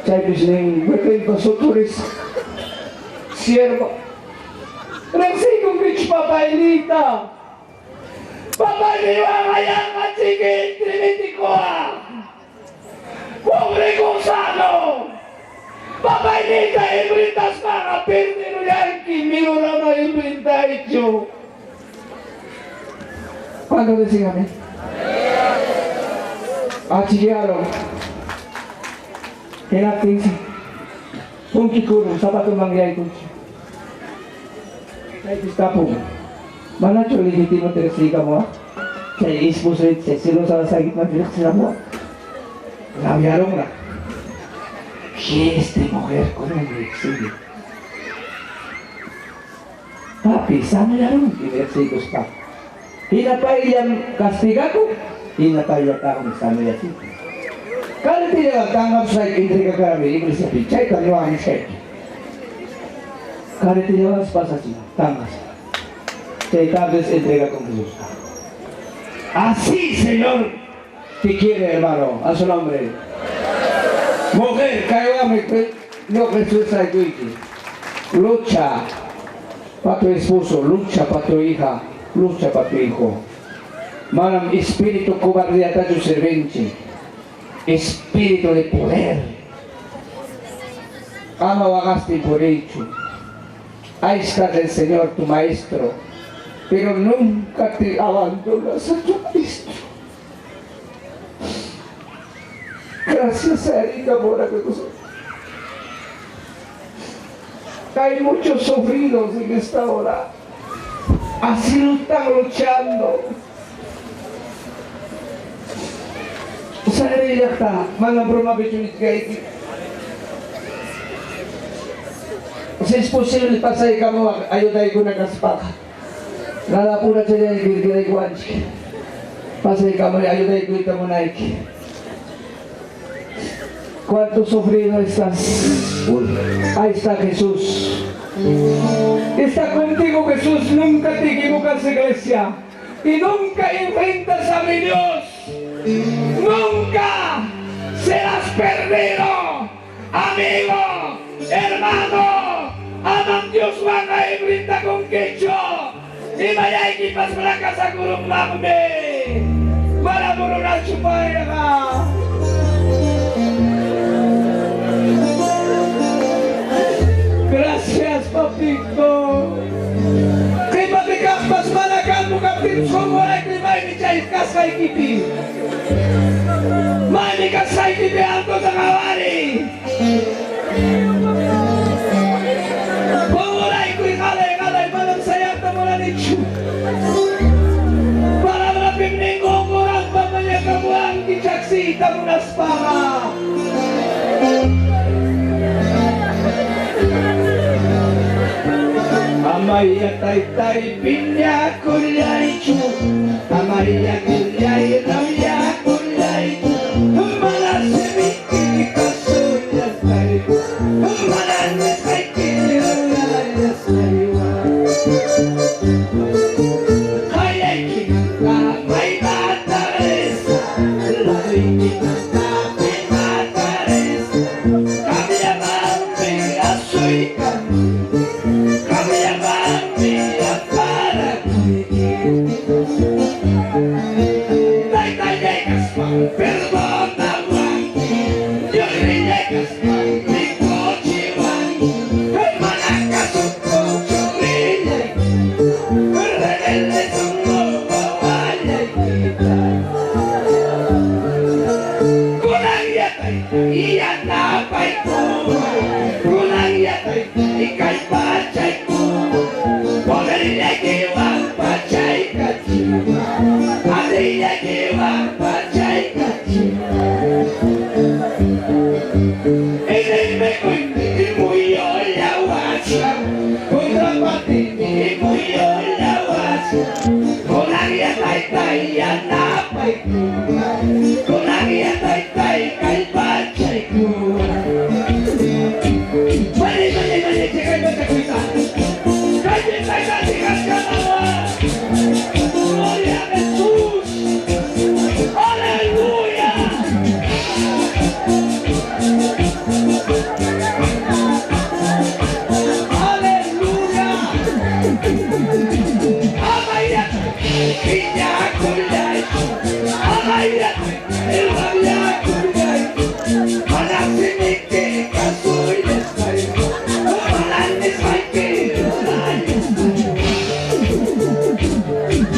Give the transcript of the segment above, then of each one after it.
Saya bising berkait pasuturis sierva. Nagsikong kich papailita. Papaliwa ngayang at sige trinity ko Pobre Gonzalo. Papailita ibritas mga perdero yanki. Miro na ibrita ito. Paano na siya kami? Sige araw. Hinating si kung kikuro sa patong mangyay ko siya. Kahit istapo mo. Mana choli hindi mo teresiga mo. Saya ispuso ito. Sino sa sakit na bilang sila mo. Labiarong na. Si este mujer con el exilio. Papi, sana yarong diversigos pa. Hinapay yan kastigado. Hinapay yan taong sana yasin. Kalau tidak tanggap saya intriga kami, Inggris sapi, cai kaliwan saya. Kalau tidak sepasa sih, tanggap. Saya tabes intriga con Jesús. Así, Señor, te quiere, hermano, a su nombre. Mujer, cállame, no Jesús hay tu hijo. Lucha para tu esposo, lucha para tu hija, lucha para tu hijo. Manam espíritu cobardía a tu servente. Espíritu de poder. Ama vagaste por hecho. Ahí está el Señor, tu maestro, pero nunca te abandonas a tu maestro. Gracias a Erika por nosotros. Hay muchos sufridos en esta hora. Así lo están luchando. Saya yakta mana broma bicuit kayak si es posible pasay kamu ayo tayo ko nakaspaka nala pura siya yung giray ko anji pasay kamu ayo tayo ko ito mo naik cuánto sufrido estás ahí está Jesús está contigo Jesús nunca te equivocas iglesia y nunca enfrentas a mi Dios. Nunca serás perdido, amigo, hermano. Amang Diyos mga ibrinta kong kecho. Di mayay kipas malakas sa gurong mambe. Malamuro na supaya ka. Gracias, papito. Kay patikampas malakan mo kapit sumulay kay may michay kasay kipi. Mani kasay kipi alto sa kawari. Pumulay ko'y kalay-kalay palang sayang na mula ni Chu. Para malapim ni ngongorang pamanya kamuang kichaksi tamunas para. Amaya tay-tay pinya kulay chu. Amaya kulay ramya kulay chu. Malas semiki kasuya tayo. Malas semiki kasuya tayo. Kaya kita may bataresa. Lagi kita may bataresa. Kami naman may asoy kami. Aleluya. Aleluya. Amaya, piña kulay. Amaya, el rabia kulay. Para sinike kasoy desay. Kumalan desay ke kulay.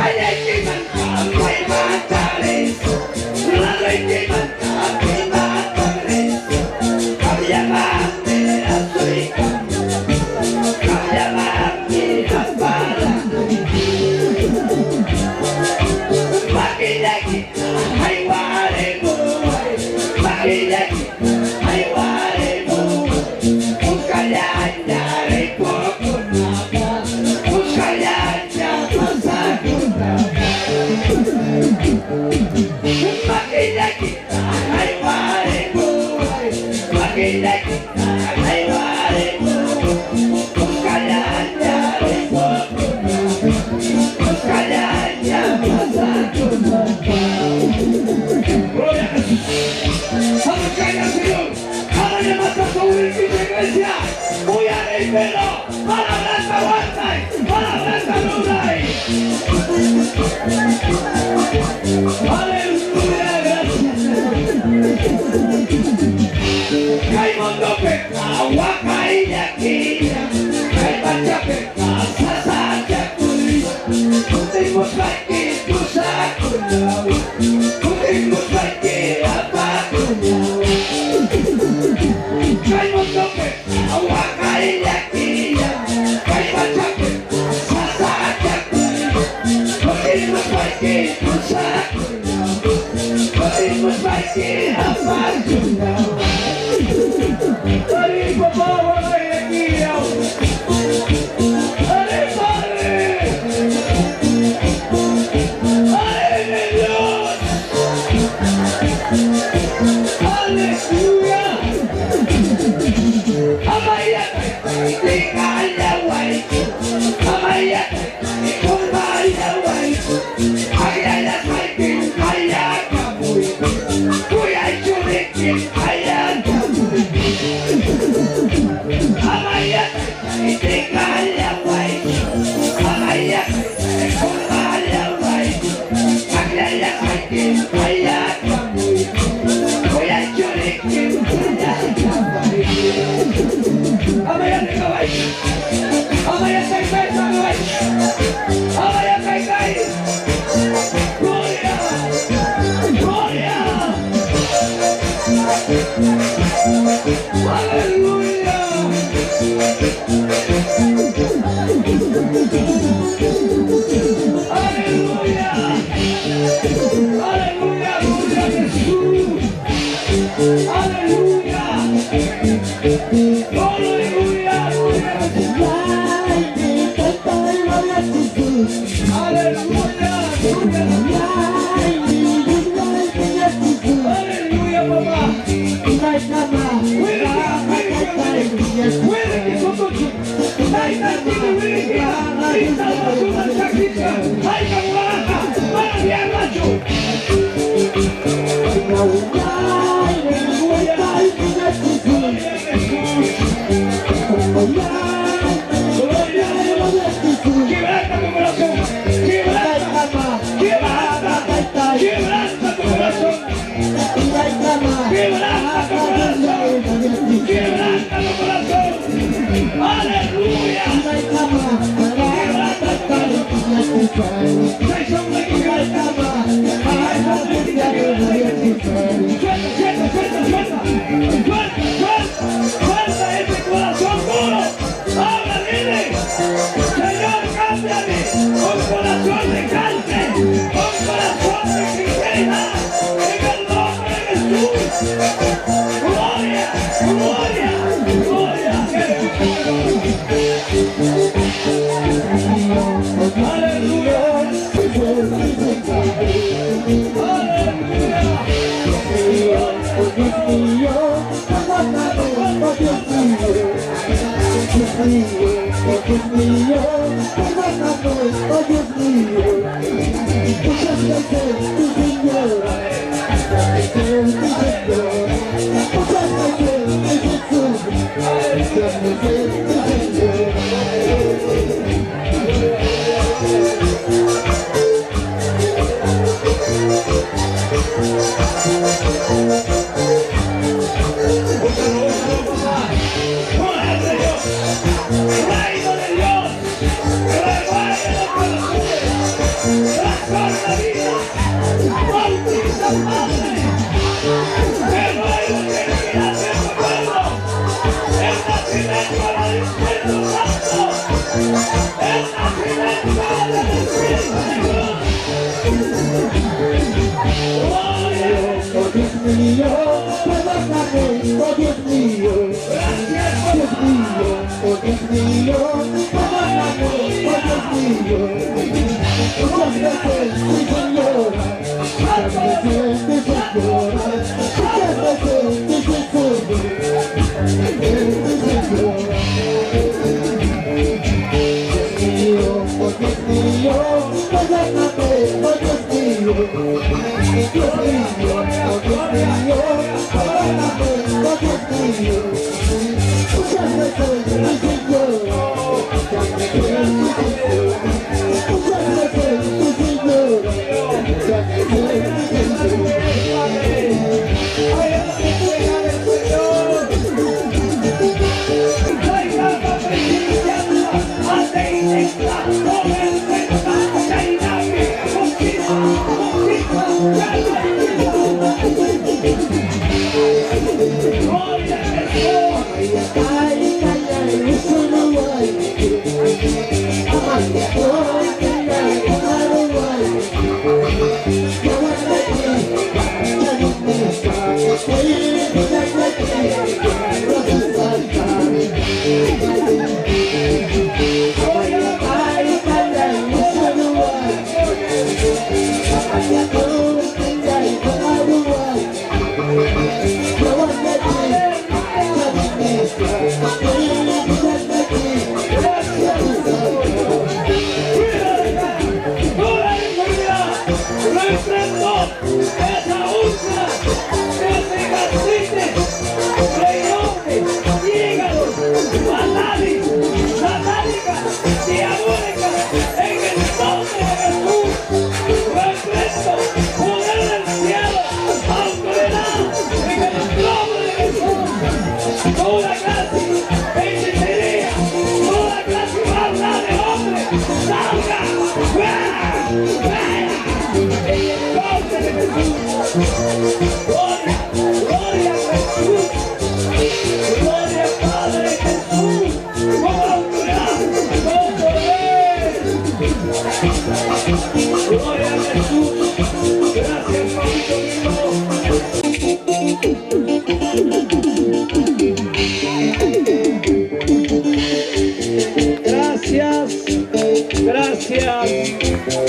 Ayay ki man kamay matalis. Lalay ki man kamay matalis. Kaya mami asoy ka. Kaya mami hapala. Makilay kita ay wari mo. Makilay kita ay wari mo. Kung kaya niya rin po ko na ba. Kung kaya niya masakot na ba. Makilay kita ay wari mo. Makilay kita ay wari mo. Kung kaya niya rin po ko na ba. Kung kaya niya masakot na ba. Gloria a Jesús. Vamos a ir al Señor. Ahora levanta tu iglesia. Voy a reírmelo. Para Blanca Huerta. Para Blanca Luna. Aleluya, gracias. Hay mundo que agua cae de aquí. Hay mancha que pasa hacia tu. Tenemos aquí tu saco. Tenemos aquí apago. Hay mundo que agua cae de aquí. Hay mancha que pasa hacia tu. Tenemos aquí tu saco. Tenemos aquí apago. Ay, papá, voy a ir aquí. ¡Ale, Padre! ¡Ale, Dios! ¡Aleluya! Amaya, tingala, guay. Amaya, kumbaya, guay. Ayala, kaitin, kaya, kamuy. Kuya, chulikin, kaya, kamuy. Amaya, tingala, guay. Amaya, kumbaya, guay. Ayala, kaitin, kaya, kamuy. Kuya, chulikin, kaya, kamuy. Amaya, kaway. Amaya, kay, kaway. Amaya, kay. Gloria. Gloria. Aleluya. Aleluya. Aleluya. Gloria a Jesús. Aleluya. Aleluya. Gloria a Jesús. Aleluya. Aleluya, papá. Puede que son dos. Hay salvación al sacrificio. Hay camarada. Para macho. Gloria a Jesús. Quebranta tu corazón. Quebranta. Quebranta tu corazón. Quebranta tu corazón. Quebranta tu corazón. Aleluya. Quebranta tu corazón. Say something to God. Say something to God. Suelta ese corazón duro. Ahora dile, Señor, cámbiame con corazón de carne, con corazón de sinceridad, en el nombre de Jesús. Gloria, gloria, gloria. Aleluya. Dios mío, perdóname, oh Dios mío, muchas veces tu Señor, muchas veces mi Señor, muchas veces mi Jesús,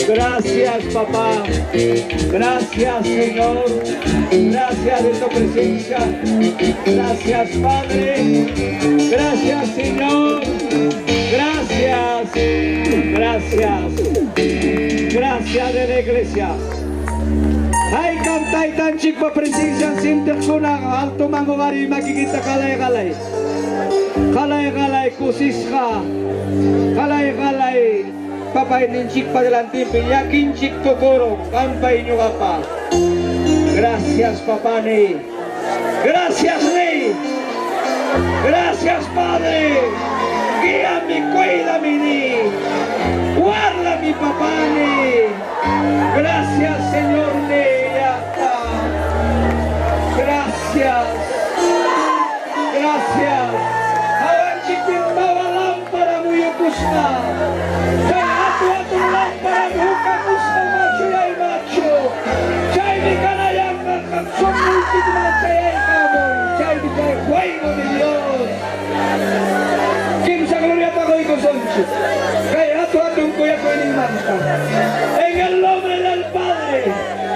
Gracias, papá. Gracias, Señor. Gracias de tu presencia. Gracias, Padre. Gracias, Señor. Gracias. Gracias. Gracias de la iglesia. Ay, kantay tanchik pa presencia sinter ko na alto mangungari makikita kalay-kalay. Kalay-kalay kusis ka. Kalay-kalay. Papay ninchik pa delantin pinyakin chik tukuro kampay nyo ka pa. Gracias, papá ni. Gracias, ni. Gracias, Padre. Guíame, cuídame, ni. Guarda mi papá ni. Gracias, Señor ni. Gracias. Gracias. Awan chipin bawa lampara mo yung kusna. Ato lampara mo kusna macho yay macho. Chay di ka na yang nakasumultig na sayay ka mo. Chay di ka huaygo ni Dios. Kinsa gloria pa ko ikosoncho. Kaya ato-atong kuya ko ining manta. En el nombre del Padre,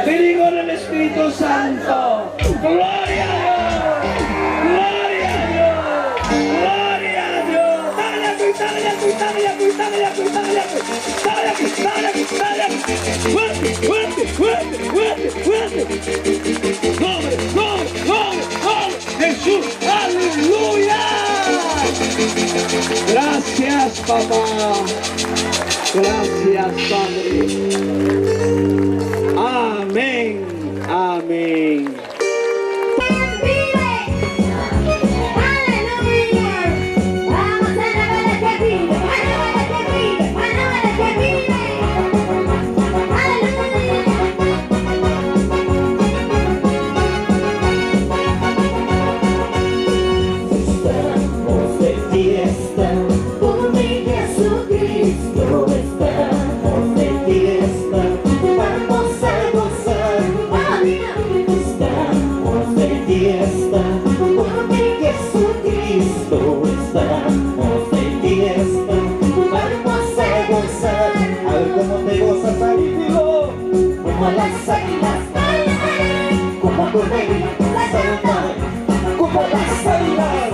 del Hijo y del Espíritu Santo. Gloria a Dios. Gloria a Dios. Gloria a Dios. Dale aquí, dale aquí, dale aquí, dale aquí, dale aquí. Dale aquí, dale aquí, dale aquí. Fuerte, fuerte, fuerte, fuerte, fuerte. Gloria, gloria, gloria, gloria. Jesús, aleluya. Gracias, papá. Gracias, Padre. Amén. Amén. Estamos de fiesta por mi Jesucristo, estamos de fiesta, vamos a gozar. Estamos de fiesta por mi Jesucristo, estamos de fiesta, vamos a gozar. A ver cómo te gozas ahí, digo, como las águilas, como corderitos saltar, como las águilas,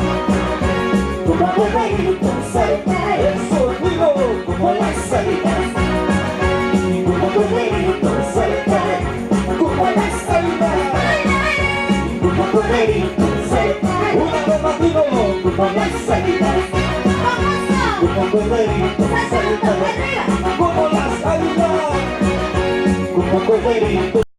como corderitos saltar, eso digo, como las águilas, como corderitos saltar, como las águilas, como corderitos saltar, una vez más digo, como las águilas, como corderitos saltar, como las águilas, como corderitos.